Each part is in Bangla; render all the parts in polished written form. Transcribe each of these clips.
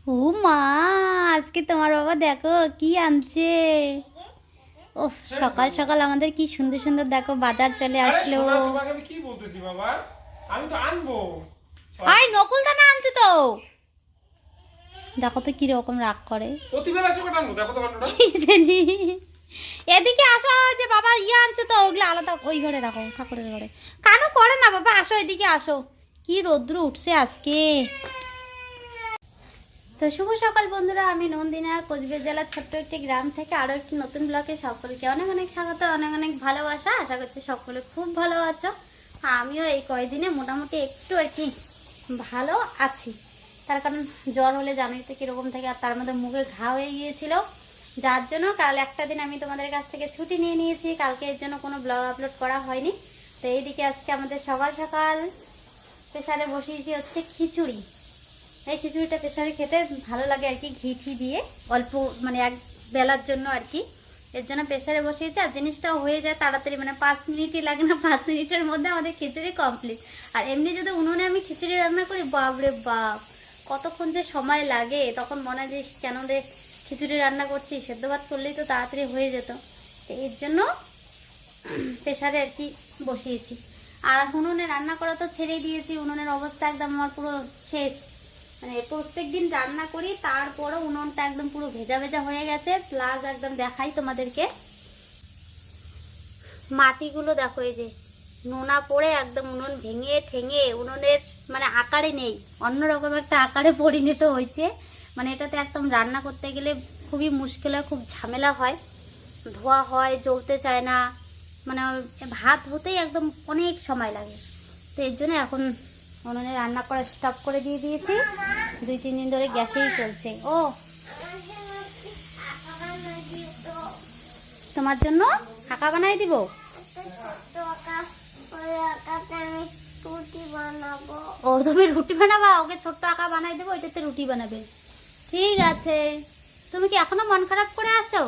ও মা, আজকে তোমার বাবা দেখো কি আনছে। ও সকাল সকাল আমাদের কি সুন্দর সুন্দর দেখো বাজার চলে আসলো। তোমাকে আমি কি বলতেছি বাবা, আমি তো আনবো। আই নকুল দানা আনছে তো, দেখো তো কি রকম রাগ করে। প্রতিবেলা এসে কটা আনবো, দেখো তো কান্ডটা। কি জানি। এদিকে আসো, যে বাবা ইয়ে আনছে তো ওগুলো আলাদা ওই ঘরে রাখো, ঠাকুরের ঘরে। কানও করে না বাবা, আসো এদিকে আসো। কি রৌদ্র উঠছে আজকে। তো শুভ সকাল বন্ধুরা, আমি নন্দিনা, কোচবিহার জেলার ছোট্ট একটি গ্রাম থেকে আরও একটি নতুন ব্লগে সকলকে অনেক অনেক স্বাগত, অনেক অনেক ভালোবাসা। আশা করছি সকলে খুব ভালো আছো। আমিও এই কয়দিনে মোটামুটি একটু আর কি ভালো আছি। তার কারণ জ্বর হলে জানোই তো কীরকম থাকে, আর তার মধ্যে মুখে ঘা হয়ে গিয়েছিল, যার জন্য কাল একটা দিন আমি তোমাদের কাছ থেকে ছুটি নিয়ে নিয়েছি। কালকে এর জন্য কোনো ব্লগ আপলোড করা হয়নি। তো এইদিকে আজকে আমাদের সকাল সকাল প্রেসারে বসিয়েছি হচ্ছে খিচুড়ি। এই খিচুড়িটা প্রেসারে খেতে ভালো লাগে আর কি, ঘি ঠি দিয়ে অল্প, মানে এক বেলার জন্য আর কি। এর জন্য প্রেসারে বসিয়েছি, আর জিনিসটাও হয়ে যায় তাড়াতাড়ি, মানে 5 মিনিটই লাগে না, 5 মিনিটের মধ্যে আমাদের খিচুড়ি কমপ্লিট। আর এমনি যদি উনুনে আমি খিচুড়ি রান্না করি, বাপরে বাপ কতক্ষণ যে সময় লাগে, তখন মনে হয় যে কেন রে খিচুড়ি রান্না করছি, সেদ্ধ ভাত করলেই তো তাড়াতাড়ি হয়ে যেত। তো এর জন্য প্রেসারে আর কি বসিয়েছি। আর উনুনে রান্না করা তো ছেড়েই দিয়েছি, উনুনের অবস্থা একদম আমার পুরো শেষ। মানে প্রত্যেক দিন রান্না করি, তারপরে উনুনটা একদম পুরো ভেজা ভেজা হয়ে গেছে। প্লাস একদম দেখাই তোমাদেরকে, মাটিগুলো দেখো, এই যে নোনা পড়ে একদম উনুন ভেঙে ঠেঙে উনুনের মানে আকারে নেই, অন্যরকম একটা আকারে পরিণত হয়েছে। মানে এটাতে একদম রান্না করতে গেলে খুবই মুশকিল হয়, খুব ঝামেলা হয়, ধোয়া হয়, জ্বলতে চায় না, মানে ভাত হতেই একদম অনেক সময় লাগে। তো এর জন্য এখন উনুনে রান্না করা স্টপ করে দিয়ে দিয়েছি, 2-3 দিন ধরে গ্যাসেই চলছে। ও তোমার জন্য আঁকা বানাই দিব। ও তুমি রুটি বানাবা, ওকে ছোট্ট আঁকা বানাই দেবো, ওইটাতে রুটি বানাবে। ঠিক আছে। তুমি কি এখনো মন খারাপ করে আসো?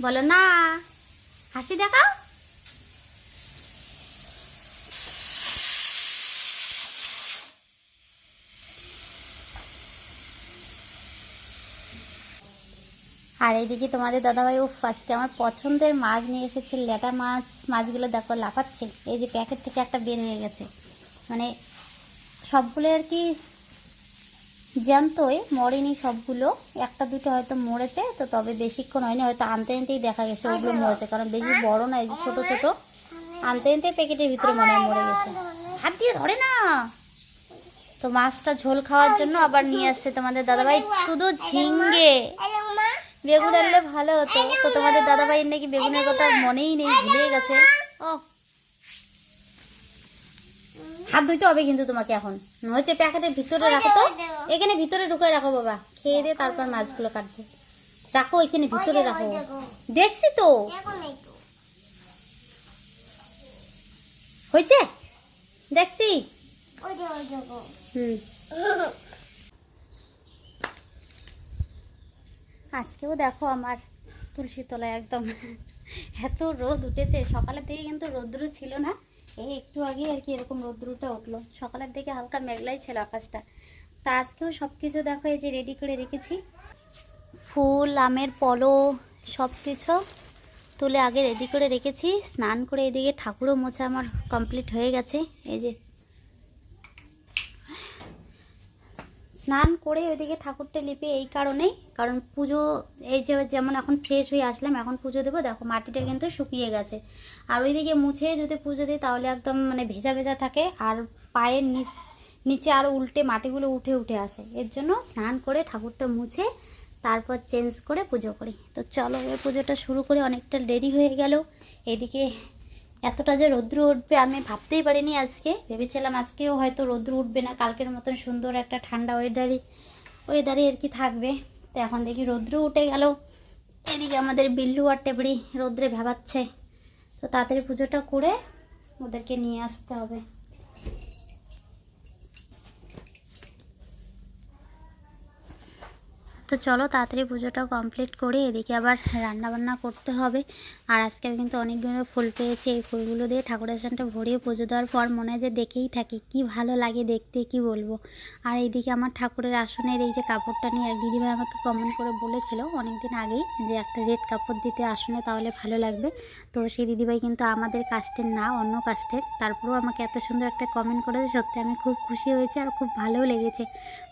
বলো না, হাসি দেখাও। আর এইদিকে তোমাদের দাদাভাই আজকে আমার পছন্দের মাছ নিয়ে এসেছে, ল্যাটা মাছ। মাছগুলো দেখো লাফাচ্ছে, এই যে প্যাকেট থেকে একটা বের হয়ে গেছে। মানে সবগুলো আর কি জ্যান্তই, মরেনি সবগুলো, একটা দুটো হয়তো মরেছে, তো তবে বেশিক্ষণ হয়নি, হয়তো আনতে আনতেই দেখা গেছে ওগুলো মরেছে, কারণ বেশি বড় না, এই যে ছোটো ছোটো, আনতে আনতে প্যাকেটের ভিতরে মনে হয় মরে গেছে। হাত দিয়ে ধরে না। তো মাছটা ঝোল খাওয়ার জন্য আবার নিয়ে আসছে তোমাদের দাদাভাই শুধু ঝিঙ্গে। বেগুন আনলে ভালো হতো, তো তোমাদের দাদাভাইয়ের নাকি বেগুনের কথা মনেই নেই, ভুলেই গেছে। ও হাত ধুইতে হবে কিন্তু তোমাকে এখন, হচ্ছে প্যাকেটের ভিতরে রাখো তো, এখানে ভিতরে ঢুকে রাখো বাবা, খেয়ে দিয়ে তারপর মাছগুলো কাটবে। রাখো এখানে ভিতরে রাখো, দেখছি তো হয়েছে, দেখছি। আজকেও দেখো আমার তুলসী তলায় একদম এত রোদ উঠেছে। সকালের দিকে কিন্তু রোদ্র ছিল না, এই একটু আগে আর কি এরকম রোদ্রুটা উঠলো। সকালের দিকে হালকা মেঘলাই ছিল আকাশটা। তা আজকেও সব কিছু দেখো এই যে রেডি করে রেখেছি, ফুল, আমের পলো, সব কিছু তুলে আগে রেডি করে রেখেছি। স্নান করে এদিকে ঠাকুরও মোছা আমার কমপ্লিট হয়ে গেছে। এই যে স্নান করে ওইদিকে ঠাকুরটা লিপে এই কারণেই, কারণ পুজো, এই যে যেমন এখন ফ্রেশ হয়ে আসলাম, এখন পুজো দেবো, দেখো মাটিটা কিন্তু শুকিয়ে গেছে। আর ওইদিকে মুছে যদি পুজো দিই তাহলে একদম মানে ভেজা ভেজা থাকে, আর পায়ের নিচে আরও উল্টে মাটিগুলো উঠে উঠে আসে। এর জন্য স্নান করে ঠাকুরটা মুছে তারপর চেঞ্জ করে পুজো করি। তো চলো এই পুজোটা শুরু করে, অনেকটা দেরি হয়ে গেল। এদিকে এতটা যে রৌদ্র উঠবে আমি ভাবতেই পারিনি। আজকে ভেবেছিলাম আজকেও হয়তো রৌদ্র উঠবে না, কালকের মতন সুন্দর একটা ঠান্ডা ওয়েদারে আর কি থাকবে। তো এখন দেখি রৌদ্র উঠে গেল। এদিকে আমাদের বিল্লু আর টেবড়ি রৌদ্রে ভাবাচ্ছে, তো তাড়াতাড়ি পুজোটা করে ওদেরকে নিয়ে আসতে হবে। তো চলো তাড়াতাড়ি পুজোটা কমপ্লিট করে এদিকে আবার রান্না বান্না করতে হবে। আর আজকে আমি কিন্তু অনেকগুলো ফুল পেয়েছি, এই ফুলগুলো দিয়ে ঠাকুরের সামনে ভরিয়ে পুজো দেওয়ার পর মনে হয় যে দেখেই থাকি, কি ভালো লাগে দেখতে, কি বলবো। আর এইদিকে আমার ঠাকুরের আসনের এই যে কাপড়টা নিয়ে এক দিদিভাই আমাকে কমেন্ট করে বলেছিল অনেক দিন আগেই যে একটা রেড কাপড় দিতে আসনে, তাহলে ভালো লাগবে। তো সেই দিদিভাই কিন্তু আমাদের কাস্টের না, অন্য কাস্টের, তারপরেও আমাকে এত সুন্দর একটা কমেন্ট করেছে, সত্যি আমি খুব খুশি হয়েছি আর খুব ভালোও লেগেছে।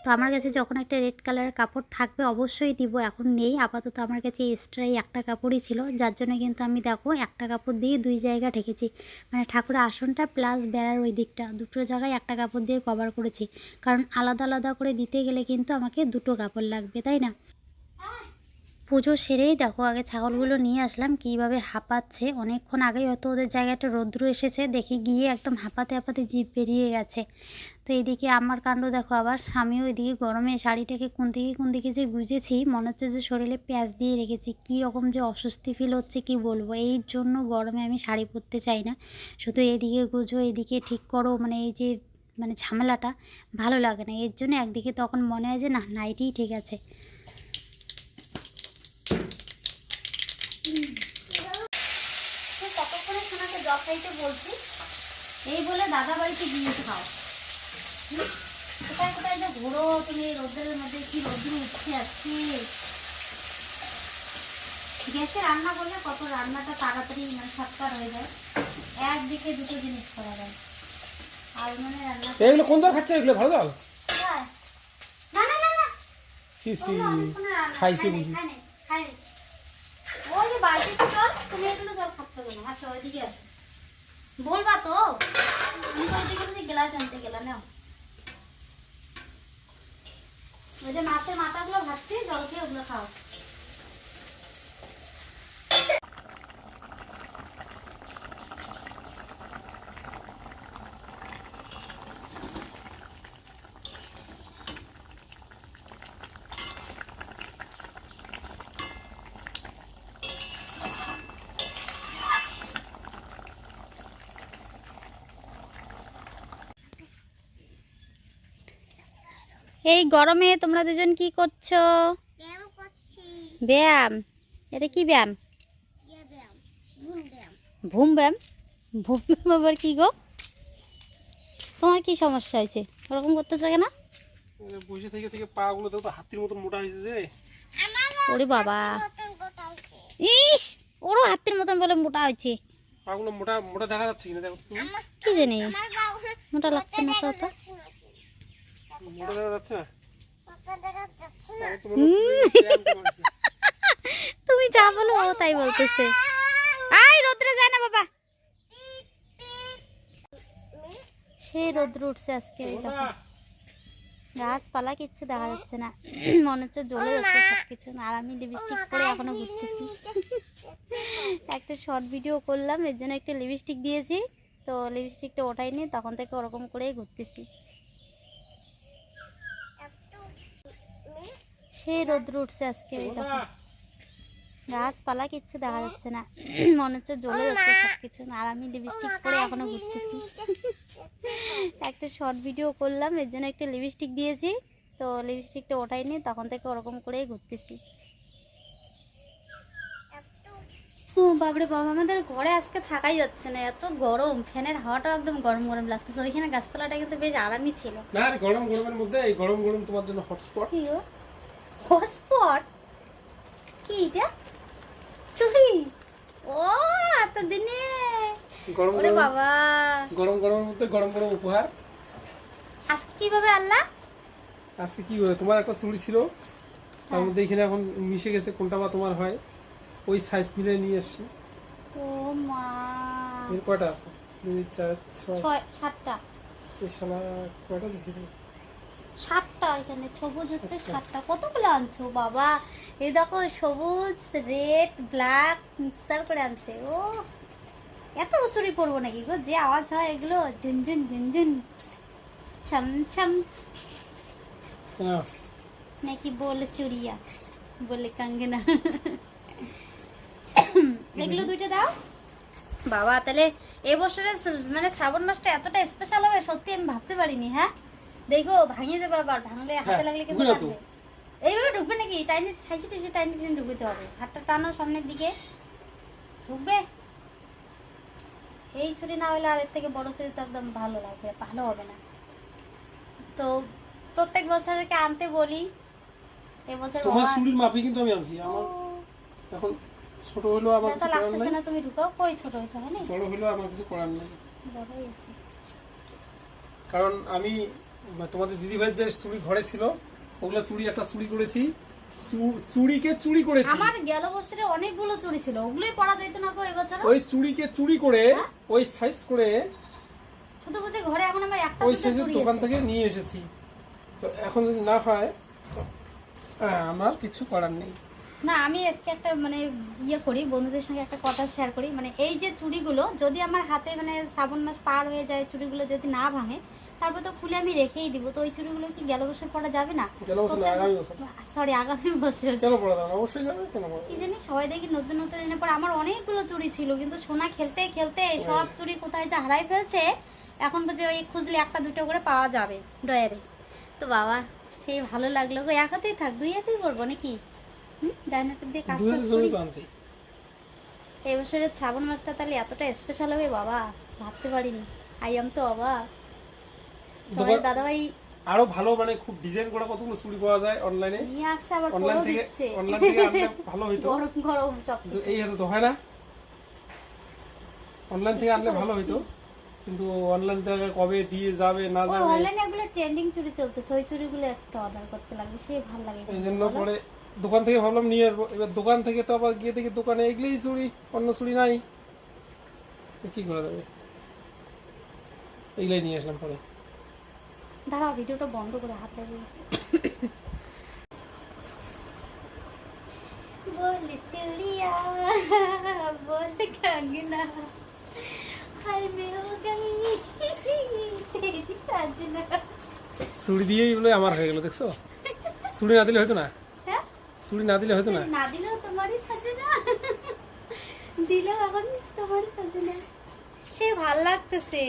তো আমার কাছে যখন একটা রেড কালারের কাপড় থাকবে অবশ্যই দিব, এখন নেই আপাতত আমার কাছে এক্সট্রা এই একটা কাপড়ই ছিল, যার জন্য কিন্তু আমি দেখো একটা কাপড় দিয়ে দুই জায়গা ঢেকেছি, মানে ঠাকুরের আসনটা প্লাস বেড়ার ওই দিকটা দুটো জায়গায় একটা কাপড় দিয়ে কভার করেছি, কারণ আলাদা আলাদা করে দিতে গেলে কিন্তু আমাকে দুটো কাপড় লাগবে, তাই না। পুজো সেরেই দেখো আগে ছাগলগুলো নিয়ে আসলাম, কীভাবে হাঁপাচ্ছে, অনেকক্ষণ আগেই হয়তো ওদের জায়গাটা রৌদ্র এসেছে, দেখে গিয়ে একদম হাঁপাতে হাঁপাতে জিভ বেরিয়ে গেছে। তো এইদিকে আমার কাণ্ড দেখো, আবার আমিও ওইদিকে গরমে শাড়িটাকে কোন দিকে যে গুজেছি, মনে হচ্ছে যে শরীরে প্যাঁচ দিয়ে রেখেছি, কী রকম যে অস্বস্তি ফিল হচ্ছে কি বলবো। এই জন্য গরমে আমি শাড়ি পরতে চাই না, শুধু এদিকে গুজো এদিকে ঠিক করো, মানে এই যে মানে ঝামেলাটা ভালো লাগে না, এর জন্য একদিকে তখন মনে হয় যে না, নাইটিই ঠিক আছে। কতক্ষণে সোনাকে জল খাইতে বলছি, এই বলে দাদা বাড়িতে গিয়ে খাও। কোথায় কোথায় যে ঘোরো তুমি, রোদ্রের মধ্যে কি রোদ্র উঠতে আসছে। গ্যাসে রান্না করলে কত রান্নাটা তাড়াতাড়ি মানে সৎকার হয়ে যায়, একদিকে দুটো জিনিস করা যায়। আর মানে রান্না এগুলো কোন দল খাচ্ছে, এগুলো ভালো দল? না না না না, খাইছে বুঝি। খাইনি। ওই যে বাড়িতে চল, তুমি এগুলো জল খাচ্ছ কেন? আসো ওইদিকে আসো, বলবা তো। আমি তো ওইদিকে যদি গ্লাস আনতে গেলাম, নাও ওই যে মাছের মাথাগুলো ভাজছি, জল খেয়ে ওগুলো খাও। এই গরমে তোমরা দুজন কি করছো? ব্যায়াম? এটা কি ব্যায়াম? ভুম ব্যায়াম? ভুম ব্যায়াম আবার কি গো? তোমার কি সমস্যা হয়েছে, ওরকম করতেছো কেন? বসে থেকে থেকে পা গুলো তো হাতির মতো মোটা হয়েছে যে। ওরে বাবা, ইস, ওরও হাতির মতন বলে মোটা হয়েছে। পা গুলো মোটা মোটা দেখা যাচ্ছে কিনা দেখো তুমি। কি জানি মোটা লাগছে না তো, তো মোটা দেখা যাচ্ছে না। তুমি যা বলো ও তাই বলতেছে। আই রোদ্রে যায় না বাবা, সেই রোদ্র উঠছে আজকে। দেখো গাছপালা কিচ্ছু দেখা যাচ্ছে না, মনে হচ্ছে জ্বলে যাচ্ছে সবকিছু। আর আমি লিপস্টিক পরে এখনো ঘুরতেছি। একটা শর্ট ভিডিও করলাম, এর জন্য একটা লিপস্টিক দিয়েছি, তো লিপস্টিকটা ওঠাইনি, তখন থেকে ওরকম করেই ঘুরতেছি। সেই রোদ্র উঠছে আজকে। দেখো গাছপালা কিচ্ছু দেখা যাচ্ছে না, মনে হচ্ছে জ্বলে যাচ্ছে সবকিছু। আর আমি লিপস্টিক পরে এখনো ঘুরতেছি। একটা শর্ট ভিডিও করলাম, এর জন্য একটা লিপস্টিক দিয়েছি, তো লিপস্টিকটা ওঠাইনি, তখন থেকে ওরকম করেই ঘুরতেছি। ও বাবরে বাবা, আমাদের ঘরে আজকে থাকাই যাচ্ছে না, এত গরম, ফ্যানের হাওয়াটাও একদম গরম গরম লাগতেছে। ওইখানে গাছতলাটা কিন্তু বেশ আরামই ছিল। না আর গরম গরমের মধ্যে এই গরম গরম তোমার জন্য হটস্পট। কি গো হটস্পট? কি এটা? চুড়ি? ও এত দিনে গরম ওরে গরম বাবা, গরম গরমের মধ্যে গরম গরম উপহার। আজকে কিভাবে আল্লাহ? আজকে কি হবে, তোমার একটা চুড়ি ছিল, তার মধ্যে এখানে এখন মিশে গেছে কোনটা বা তোমার হয়, ওই সাইজ মিলে নিয়ে এসছি। ও মা, এর কয়টা আছে? 2 4 6 7টা। এই শালা কয়টা দিছিল? 7টা, এখানে সবুজ হচ্ছে 7টা। কতগুলো আনছো বাবা? এই দেখো সবুজ রেড ব্ল্যাক মিক্সার করে আনছে। ও এত বছরই পরবো নাকি গো, যে আওয়াজ হয় এগুলো ঝুনঝুন ঝুনঝুন ছম ছম, নাকি বলে চুড়িয়া, বলে কাঙ্গনা। এগুলো দুইটা দাও বাবা। তাহলে এবছরে মানে শ্রাবণ মাসটা এতটা স্পেশাল হবে সত্যি আমি ভাবতে পারিনি। হ্যাঁ দেখো ভাঙিয়ে যাবে, আবার ভাঙলে হাতে লাগলে কিন্তু লাগবে। এইভাবে ঢুকবে নাকি? টাইনে ঠাইসে ঠাইসে টাইনে টেনে ঢুকতে হবে। হাতটা টানো সামনের দিকে, ঢুকবে। এই ছুরি না হলে আর এর থেকে বড় ছুরি তো একদম ভালো লাগবে, ভালো হবে না। তো প্রত্যেক বছরকে আনতে বলি, এবছর তোমার বাবা চুরির মাপই কিন্তু আমি আনছি। আমার এখন ছোট হলেও আমার ব্যথা কিছু করার লাগতেছে নাই, না, তুমি ঢুকাও। কই ছোট হয়েছে, হয় না? বড় হলেও আমার কিছু করার নেই। বড়ই আছে। কারণ আমি তোমাদের দিদিভাইয়ের যে চুড়ি ঘরে ছিল, ওগুলো চুড়ি একটা চুরি করেছি, চুড়িকে চুরি করেছি। আমার গেল বছরে অনেকগুলো চুরি ছিল, ওগুলোই পরা যেত না গো এবছর। ওই চুড়িকে চুরি করে ওই সাইজ করে শুধু বুঝে ঘরে এখন আমার একটা ওই দুটো সাইজের চুড়ি দোকান আছে। থেকে নিয়ে এসেছি। তো এখন যদি না হয় তো আমার কিছু করার নেই। না, আমি আজকে একটা মানে ইয়ে করি, বন্ধুদের সঙ্গে একটা কথা শেয়ার করি। মানে এই যে চুড়িগুলো যদি আমার হাতে মানে শ্রাবণ মাস পার হয়ে যায়, চুড়িগুলো যদি না ভাঙে, তারপর তো খুলে আমি রেখেই দিব। তো ওই চুড়িগুলো কি গেল বছর পরা যাবে না? গেল বছর না, আগামী বছর। সরি, আগামী বছর। কেন পড়া যাবে? অবশ্যই যাবে। কেন পড়া কি যাবে? জানি সবাই দেখি নতুন নতুন এনে পরে। আমার অনেকগুলো চুড়ি ছিল, কিন্তু সোনা খেলতে খেলতে সব চুড়ি কোথায় যে হারাই ফেলছে। এখন বুঝে ওই খুঁজলে একটা দুটো করে পাওয়া যাবে ডয়ারে। তো বাবা সেই ভালো লাগলো গো। এক হাতেই থাক, দুই হাতেই করবো নাকি? ডাইনাটা দিয়ে কাজ দুই টাজ হাজার করি। জমি তো আনছি। এই বছরের শ্রাবণ মাসটা তাহলে এতটা স্পেশাল হবে বাবা, ভাবতে পারিনি। আই এম তো বাবা। তোমার দাদাভাই আরো ভালো মানে খুব ডিজাইন করা কতগুলো চুড়ি পাওয়া যায় অনলাইনে। নিয়ে আসছে, আবার অনলাইন পরেও থেকে দিচ্ছে। অনলাইন থেকে আনলে ভালো হইতো, গরম গরম সব কিন্তু এই হাতে তো হয় না। অনলাইন থেকে আনলে ভালো হইতো, কিন্তু অনলাইন থেকে কবে দিয়ে যাবে না ওই যাবে, অনলাইনে এগুলো ট্রেন্ডিং চুড়ি চলতেছে, ওই চুড়িগুলো একটু অর্ডার করতে লাগবে, সে ভালো লাগে। এই জন্য পরে দোকান থেকে ভাবলাম নিয়ে আসবো। এবার দোকান থেকে তো আবার গিয়ে দেখি দোকানে এগুলোই চুড়ি, অন্য চুড়ি নাই। তো কি করা যাবে? এগুলাই নিয়ে আসলাম পরে। দাঁড়াও, ভিডিওটা বন্ধ করে হাত লাগিয়ে গেছে। বলে চুড়িয়া বলে কাঙ্গনা হায় মে হো গই তেরি সাজনা। চুড়ি দিয়েই বলে আমার হয়ে গেল, দেখছো? চুড়ি না দিলে হয়তো না, হ্যাঁ, চুড়ি না দিলে হয়তো না। না দিলেও তোমারই সাজনা, দিলেও এখন তোমারই সাজনা। সে ভাল লাগতেছে,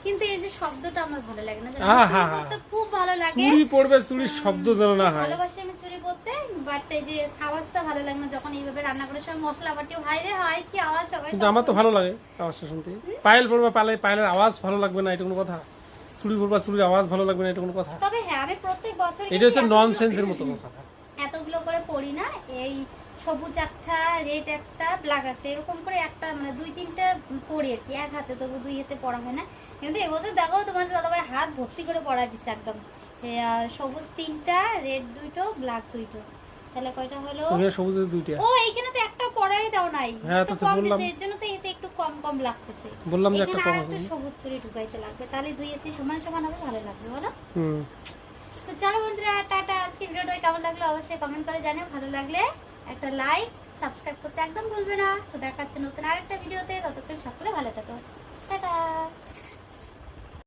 কিন্তু এই যে শব্দটা আমার ভালো লাগে না। জানো, আহা, চুড়ি পরতে খুব ভালো লাগে। চুড়ি পরবে, চুড়ির শব্দ যেন না হয়। ভালোবাসি আমি চুড়ি পরতে, বাট এই যে আওয়াজটা ভালো লাগে না। যখন এইভাবে রান্না করে সব মশলা বাটিও হাইরে হয়, কি আওয়াজ হবে। কিন্তু আমার তো ভালো লাগে আওয়াজটা শুনতে। পায়েল পরবে, পায়েলের আওয়াজ ভালো লাগবে না, এটা কোনো কথা? চুড়ি পরবা, চুড়ির আওয়াজ ভালো লাগবে না, এটা কোনো কথা? তবে হ্যাঁ, আমি প্রত্যেক বছর এটা হচ্ছে ননসেন্সের মতো কথা। এতগুলো করে পরি না। এই সবুজ একটা, রেড একটা, ব্ল্যাক একটা, এরকম করে একটা মানে দুই তিনটা পরি আর কি। এক হাতে, তবু দুই হাতে পড়া হয় না। কিন্তু এবছর দেখো তোমাদের দাদাভাই হাত ভর্তি করে পড়া দিচ্ছে একদম। সবুজ 3টা, রেড 2টো, ব্ল্যাক 2টো। তাহলে কয়টা হলো? তুমি সবুজের দুইটা। ও এইখানে তো একটা পড়াই দাও নাই। হ্যাঁ, একটু তো কম বললাম। দিছে, এর জন্য তো এতে একটু কম কম লাগতেছে। বললাম যে একটা এখানে কম আরেকটা আছে। সবুজ চুড়ি ঢুকাইতে লাগবে, তাহলে দুই হাতে সমান সমান হবে, ভালো লাগবে বলো? হুম। তো চলো বন্ধুরা, টাটা। আজকে ভিডিওটা কেমন লাগলো অবশ্যই কমেন্ট করে জানিও। ভালো লাগলে একটা লাইক, সাবস্ক্রাইব করতে একদম ভুলবে না। তো দেখা হচ্ছে নতুন আরেকটা ভিডিওতে। ততক্ষণ সকলে ভালো থাকো।